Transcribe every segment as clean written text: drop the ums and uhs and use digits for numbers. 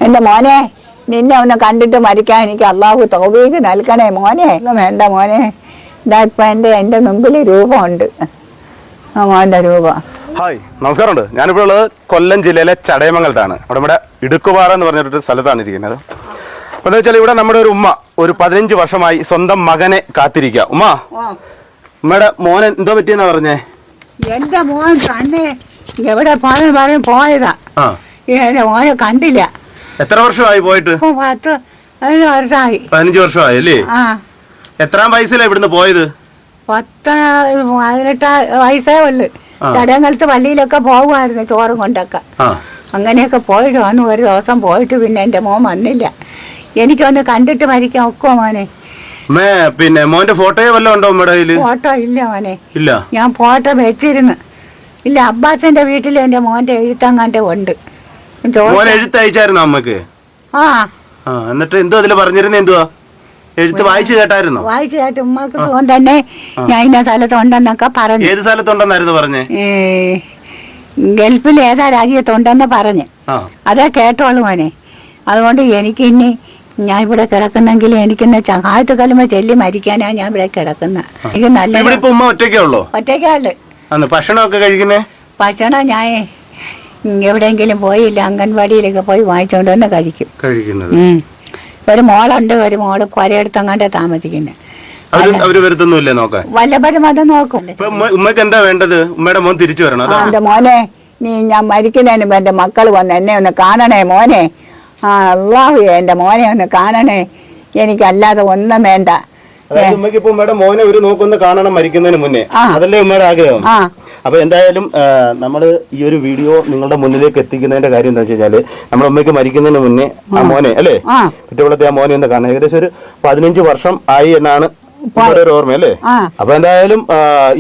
എന്റെ മോനെ നിന്നെ ഒന്ന് കണ്ടിട്ട് മരിക്കാൻ എനിക്ക് അള്ളാഹു തൗഫീഖ് നൽകണേ മോനെ. വേണ്ട മോനെ, ഇതാ ഇപ്പൊ എന്റെ മുമ്പിൽ രൂപമുണ്ട്, ആ മോന്റെ രൂപം. ഹായ്, നമസ്കാരമുണ്ട്. ഞാനിപ്പോൾ ഉള്ളത് കൊല്ലം ജില്ലയിലെ ചടയമംഗലത്താണ്. അവിടെ നമ്മുടെ ഇടുക്കുപാറ എന്ന് പറഞ്ഞിട്ടൊരു സ്ഥലത്താണ് ഇരിക്കുന്നത്. അപ്പോൾ എന്താ വെച്ചാൽ ഇവിടെ നമ്മുടെ ഒരു ഉമ്മ ഒരു 15 വർഷമായി സ്വന്തം മകനെ കാത്തിരിക്കുക. ഉമ്മയുടെ മോനെ എന്തോ പറ്റിയെന്നാ പറഞ്ഞേ? എന്റെ മോൻ കണ്ണേ എവിടെ പോയതാ, എന്റെ മോനെ കണ്ടില്ല. എത്ര വർഷമായി പോയിട്ട്? 15 വർഷമായി. 15 വർഷമായി അല്ലേ? എത്രാം വയസ്സിലാണ് ഇവിടുന്ന് പോയത്? 18 വയസ്സേ ഉള്ളു. ചടങ്ങലത്തെ പള്ളിയിലൊക്കെ പോകുമായിരുന്നു ചോറും കൊണ്ടൊക്കെ. അങ്ങനെയൊക്കെ പോയിട്ട് വന്നു. ഒരു ദിവസം പോയിട്ട് പിന്നെ എന്റെ മോൻ വന്നില്ല. എനിക്കൊന്ന് കണ്ടിട്ട് മരിക്കാൻ ഒക്കോ മോനെ? പിന്നെ മോന്റെ ഫോട്ടോയോ വല്ലതും ഉണ്ടോ നമ്മുടെ കയ്യില്? ഫോട്ടോ ഇല്ല മോനെ. ഇല്ല, ഞാൻ ഫോട്ടോ വെച്ചിരുന്നു. ഇല്ല, അബ്ബാസിന്റെ വീട്ടിൽ എന്റെ മോന്റെ എഴുത്തങ്ങാണ്ട് ഉണ്ട്. എഴുത്ത് അയച്ചായിരുന്നു അമ്മക്ക്? എന്നിട്ട് എന്തോ അതില് പറഞ്ഞിരുന്ന എന്തുവാ? എഴുത്ത് വായിച്ചു കേട്ടായിരുന്നോ? വായിച്ചു കേട്ട് ഉമ്മക്ക് തന്നെ ഞാൻ ഇന്ന സ്ഥലത്തുണ്ടെന്നൊക്കെ പറഞ്ഞു. ഏത് സ്ഥലത്തുണ്ടെന്നായിരുന്നു പറഞ്ഞേ? ഗൾഫിൽ ഏതാ രാജ്യത്തുണ്ടെന്ന് പറഞ്ഞ് അതേ കേട്ടോളൂ മോനെ. അതുകൊണ്ട് എനിക്ക് ഇനി ഞാൻ ഇവിടെ കിടക്കുന്നെങ്കിൽ എനിക്കിന്ന് ചങ്ങായത്ത് കലുമ ചെല്ലി മരിക്കാനാ ഞാൻ ഇവിടെ കിടക്കുന്നത്. എനിക്ക് നല്ല ഒറ്റയ്ക്കുള്ളൂ. ഭക്ഷണമൊക്കെ കഴിക്കുന്നേ? ഭക്ഷണം ഞാൻ എവിടെയെങ്കിലും പോയില്ല, അംഗൻവാടിയിലൊക്കെ പോയി വാങ്ങിച്ചോണ്ട് തന്നെ കഴിക്കും. ഒരു മോളുണ്ട്, ഒരു മോള് പുരയെടുത്തങ്ങാണ്ട് താമസിക്കുന്നത്. വല്ലപ്പോഴും അത് നോക്കും. ഉമ്മക്ക് എന്താ വേണ്ടത്? ഉമ്മയുടെ മോൻ തിരിച്ചു വരണം. എന്റെ മോനെ, നീ ഞാൻ മരിക്കുന്നതിന് മുമ്പ് എന്റെ മക്കൾ വന്ന് എന്നെ ഒന്ന് കാണണേ മോനെ. അള്ളാഹു എന്റെ മോനെ ഒന്ന് കാണണേ, എനിക്കല്ലാതെ ഒന്നും വേണ്ട. മോനെ ഒരു നോക്കൊന്ന് കാണണം മരിക്കുന്നതിന് മുന്നേ, അതല്ലേ ഉമ്മയുടെ ആഗ്രഹം? അപ്പൊ എന്തായാലും നമ്മള് ഈ ഒരു വീഡിയോ നിങ്ങളുടെ മുന്നിലേക്ക് എത്തിക്കുന്നതിന്റെ കാര്യം എന്താ വെച്ച് കഴിഞ്ഞാല്, നമ്മുടെ ഉമ്മയ്ക്ക് മരിക്കുന്നതിന് മുന്നേ ആ മോനെ അല്ലേ, കുറ്റകുളത്തെ ആ മോനെ ഒന്ന് കാണാൻ ഏകദേശം ഒരു 15 വർഷം ആയി എന്നാണ് ഒരു ഓർമ്മയല്ലേ. അപ്പൊ എന്തായാലും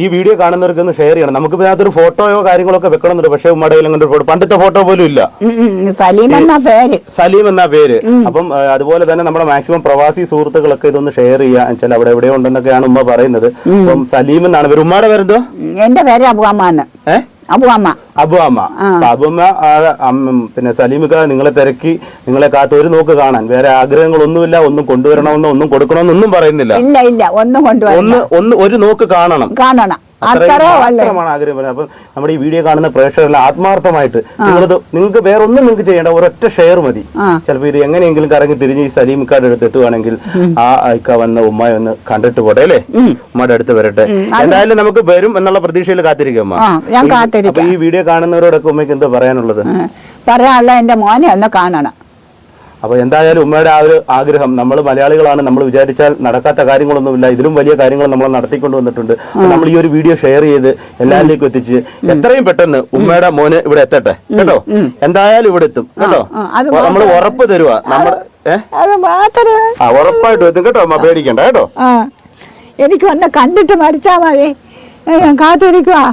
ഈ വീഡിയോ കാണുന്നവർക്ക് ഒന്ന് ഷെയർ ചെയ്യണം. നമുക്ക് ഇതിനകത്തൊരു ഫോട്ടോയോ കാര്യങ്ങളൊക്കെ വെക്കണമെന്നുണ്ട്. പക്ഷെ ഉമ്മയുടെ ഫോട്ടോ, പണ്ടത്തെ ഫോട്ടോ പോലും ഇല്ല. സലീം എന്നാ പേര്. അപ്പം അതുപോലെ തന്നെ നമ്മുടെ മാക്സിമം പ്രവാസി സുഹൃത്തുക്കളൊക്കെ ഇതൊന്ന് ഷെയർ ചെയ്യാൻ വെച്ചാൽ അവിടെ എവിടെയോ ഉണ്ടെന്നൊക്കെയാണ് ഉമ്മ പറയുന്നത്. അപ്പം സലീം എന്നാണ് പേര്. ഉമ്മയുടെ പേരെന്തോ? എന്റെ പേര് അബുഅമ്മ. അബുഅമ്മ. അബുഅമ്മ. പിന്നെ സലീമിക്ക നിങ്ങളെ തിരക്കി നിങ്ങളെ കാത്ത് ഒരു നോക്ക് കാണാൻ, വേറെ ആഗ്രഹങ്ങളൊന്നുമില്ല. ഒന്നും കൊണ്ടുവരണമെന്നോ ഒന്നും കൊടുക്കണമെന്നൊന്നും പറയുന്നില്ല. ഒരു നോക്ക് കാണണം. മാത്രമാണ് ആഗ്രഹം. അപ്പൊ നമ്മുടെ ഈ വീഡിയോ കാണുന്ന പ്രേക്ഷകരെല്ലാം ആത്മാർത്ഥമായിട്ട് നിങ്ങൾക്ക് വേറെ ഒന്നും നിങ്ങൾക്ക് ചെയ്യേണ്ട, ഒരൊറ്റ ഷെയർ മതി. ചിലപ്പോ ഇത് എങ്ങനെയെങ്കിലും കറങ്ങി തിരിഞ്ഞ് ഈ സലീമിക്കാരുടെ അടുത്ത് എത്തുവാണെങ്കിൽ ആ ഇക്ക വന്ന ഉമ്മയെ ഒന്ന് കണ്ടിട്ട് പോട്ടെ അല്ലേ, ഉമ്മയുടെ അടുത്ത് വരട്ടെ. എന്തായാലും നമുക്ക് വരും എന്നുള്ള പ്രതീക്ഷയിൽ കാത്തിരിക്കും. അപ്പൊ ഈ വീഡിയോ കാണുന്നവരോടൊക്കെ ഉമ്മയ്ക്ക് എന്താ പറയാനുള്ളത്? എന്റെ മോനെ ഒന്ന് കാണണം. അപ്പൊ എന്തായാലും ഉമ്മയുടെ ആ ഒരു ആഗ്രഹം, നമ്മൾ മലയാളികളാണ്, നമ്മൾ വിചാരിച്ചാൽ നടക്കാത്ത കാര്യങ്ങളൊന്നുമില്ല. ഇതിലും വലിയ കാര്യങ്ങൾ നമ്മൾ നടത്തിക്കൊണ്ട് വന്നിട്ടുണ്ട്. നമ്മൾ ഈ ഒരു വീഡിയോ ഷെയർ ചെയ്ത് എല്ലാവരിലേക്കും എത്തിച്ച് എത്രയും പെട്ടെന്ന് ഉമ്മയുടെ മോന് ഇവിടെ എത്തട്ടെ കേട്ടോ. എന്തായാലും ഇവിടെ എത്തും കേട്ടോ. നമ്മൾ ഉറപ്പ് തരുവാ. നമ്മുടെ ഉറപ്പായിട്ടും എത്തും കേട്ടോ. അമ്മ പേടിക്കണ്ട കേട്ടോ. എനിക്ക് വന്ന് കണ്ടിട്ട് മരിച്ചാ മതി, ഞാൻ കാത്തിരിക്കുവാ.